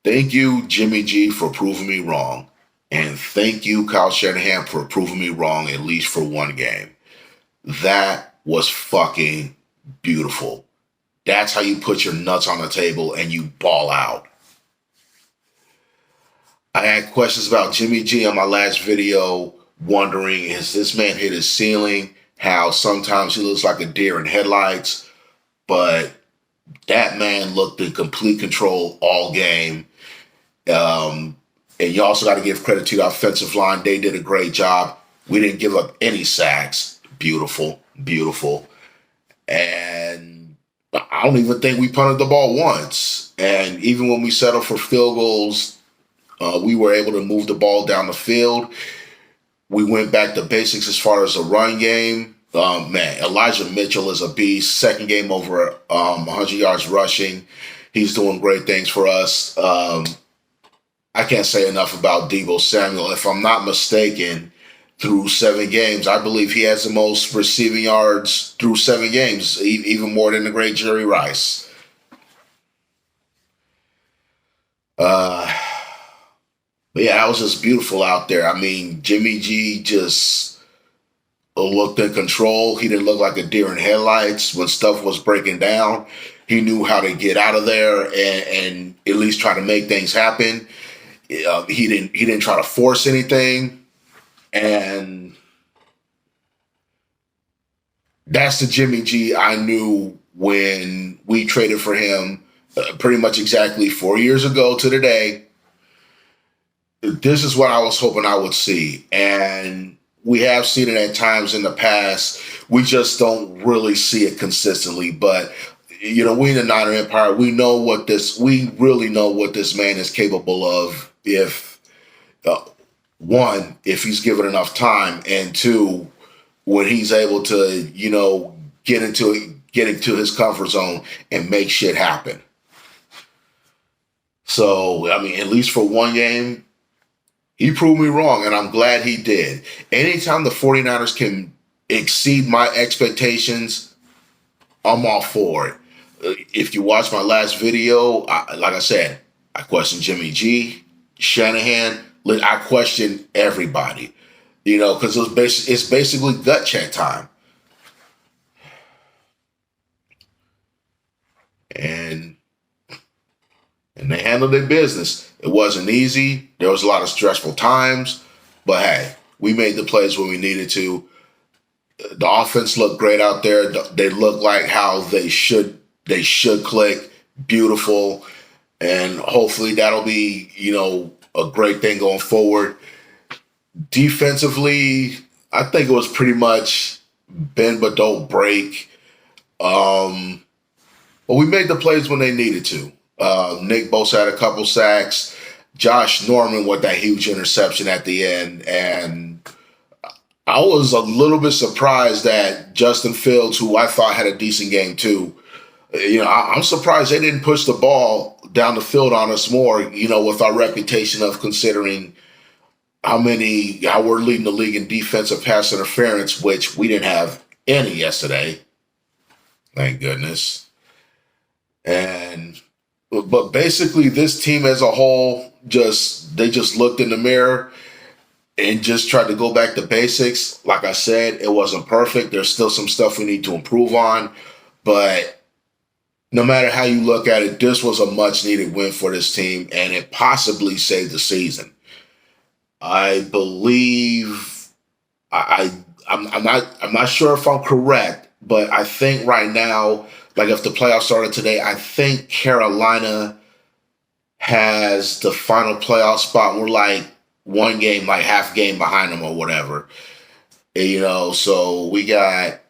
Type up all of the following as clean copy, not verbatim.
Thank you, Jimmy G, for proving me wrong. And thank you, Kyle Shanahan, for proving me wrong at least for one game. That was fucking beautiful. That's how you put your nuts on the table and you ball out. I had questions about Jimmy G on my last video, wondering, has this man hit his ceiling? How sometimes he looks like a deer in headlights, but that man looked in complete control all game. And you also got to give credit to the offensive line. They did a great job. We didn't give up any sacks. Beautiful, beautiful. And I don't even think we punted the ball once. And even when we settled for field goals, we were able to move the ball down the field. We went back to basics as far as the run game. Man, Elijah Mitchell is a beast. Second game over 100 yards rushing. He's doing great things for us. I can't say enough about Deebo Samuel. If I'm not mistaken, through 7 games, I believe he has the most receiving yards through 7 games, even more than the great Jerry Rice. But yeah, that was just beautiful out there. I mean, Jimmy G just looked in control. He didn't look like a deer in headlights when stuff was breaking down. He knew how to get out of there and at least try to make things happen. He didn't try to force anything, and that's the Jimmy G I knew when we traded for him pretty much exactly 4 years ago to today. This is what I was hoping I would see, and we have seen it at times in the past. We just don't really see it consistently, but we in the Niner Empire, we really know what this man is capable of if, one, if he's given enough time, and two, when he's able to, get into his comfort zone and make shit happen. So, I mean, at least for one game, he proved me wrong, and I'm glad he did. Anytime the 49ers can exceed my expectations, I'm all for it. If you watch my last video, like I said, I questioned Jimmy G, Shanahan. I questioned everybody, because it's basically gut check time. And they handled their business. It wasn't easy. There was a lot of stressful times, but hey, we made the plays when we needed to. The offense looked great out there. They looked like how they should click. Beautiful. And hopefully that'll be, a great thing going forward. Defensively, I think it was pretty much bend but don't break. But we made the plays when they needed to. Nick Bosa had a couple sacks. Josh Norman with that huge interception at the end. And I was a little bit surprised that Justin Fields, who I thought had a decent game too, I'm surprised they didn't push the ball down the field on us more, with our reputation of considering how we're leading the league in defensive pass interference, which we didn't have any yesterday. Thank goodness. But basically this team as a whole, they just looked in the mirror and just tried to go back to basics. Like I said, it wasn't perfect. There's still some stuff we need to improve on, but no matter how you look at it, this was a much needed win for this team, and it possibly saved the season. I believe I'm not sure if I'm correct, but I think right now, like if the playoffs started today, I think Carolina has the final playoff spot. We're like one game, like half game behind them or whatever. So we got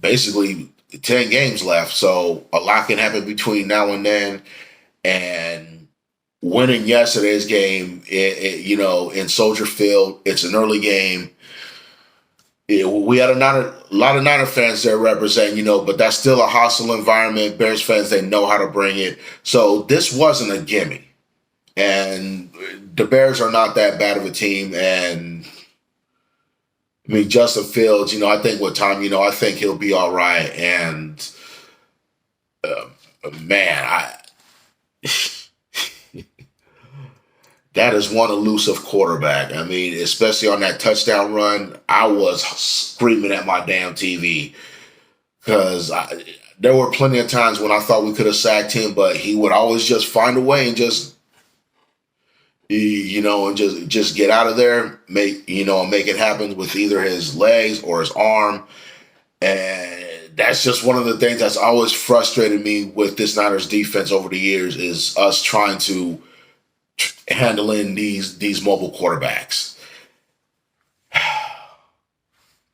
basically 10 games left. So a lot can happen between now and then. And winning yesterday's game, in Soldier Field, it's an early game. We had a lot of Niner fans there representing, but that's still a hostile environment. Bears fans, they know how to bring it. So this wasn't a gimme. And the Bears are not that bad of a team. And I mean, Justin Fields, I think with time, I think he'll be all right. And man, that is one elusive quarterback. I mean, especially on that touchdown run, I was screaming at my damn TV because there were plenty of times when I thought we could have sacked him, but he would always just find a way and just and just get out of there, make it happen with either his legs or his arm. And that's just one of the things that's always frustrated me with this Niners defense over the years is us trying to handle in these mobile quarterbacks.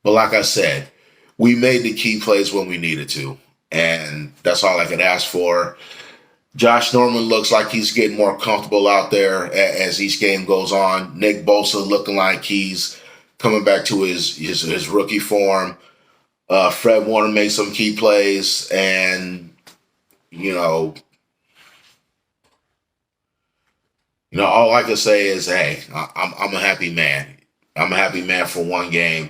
But like I said, we made the key plays when we needed to, and that's all I could ask for. Josh Norman looks like he's getting more comfortable out there as each game goes on. Nick Bosa looking like he's coming back to his rookie form. Fred Warner made some key plays, and all I can say is, hey, I'm a happy man. I'm a happy man for one game.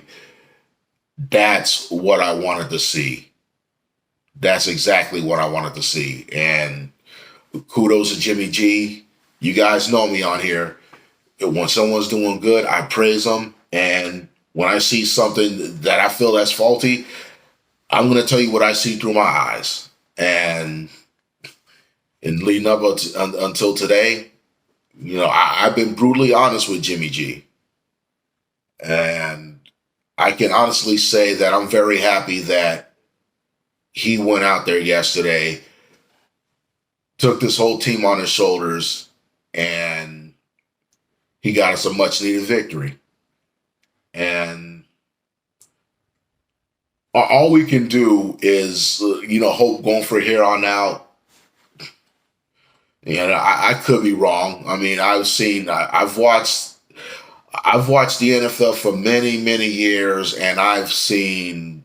That's what I wanted to see. That's exactly what I wanted to see. And kudos to Jimmy G. You guys know me on here. When someone's doing good, I praise them. And when I see something that I feel that's faulty, I'm going to tell you what I see through my eyes. And leading up until today, I've been brutally honest with Jimmy G. And I can honestly say that I'm very happy that he went out there yesterday, took this whole team on his shoulders, and he got us a much needed victory. And all we can do is, hope going for here on out. I could be wrong. I mean, I've watched the NFL for many, many years, and I've seen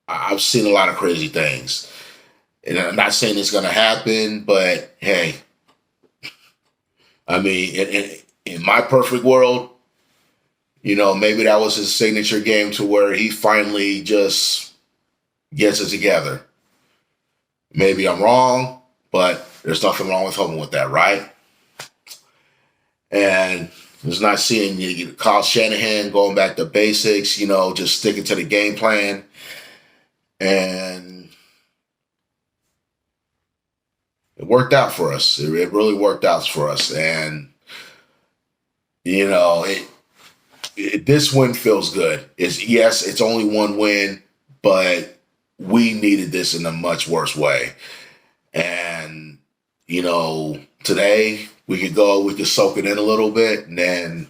a lot of crazy things. And I'm not saying it's going to happen, but hey, I mean, in my perfect world, maybe that was his signature game to where he finally just gets it together. Maybe I'm wrong, but there's nothing wrong with hoping with that, right? And it's not seeing Kyle Shanahan going back to basics, just sticking to the game plan. And it worked out for us. It really worked out for us. And, this win feels good. It's only one win, but we needed this in a much worse way. And, today we could soak it in a little bit, and then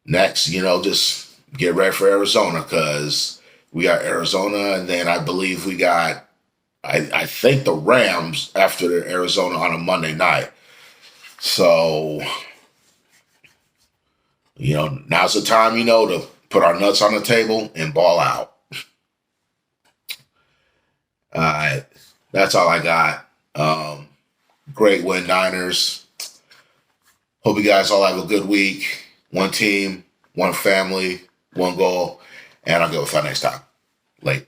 next, just get ready for Arizona, because we got Arizona, and then I believe we got, I think, the Rams after the Arizona on a Monday night. So, now's the time, to put our nuts on the table and ball out. All right. That's all I got. Great win, Niners. Hope you guys all have a good week. One team, one family, one goal. And I'll go with that next time. Late.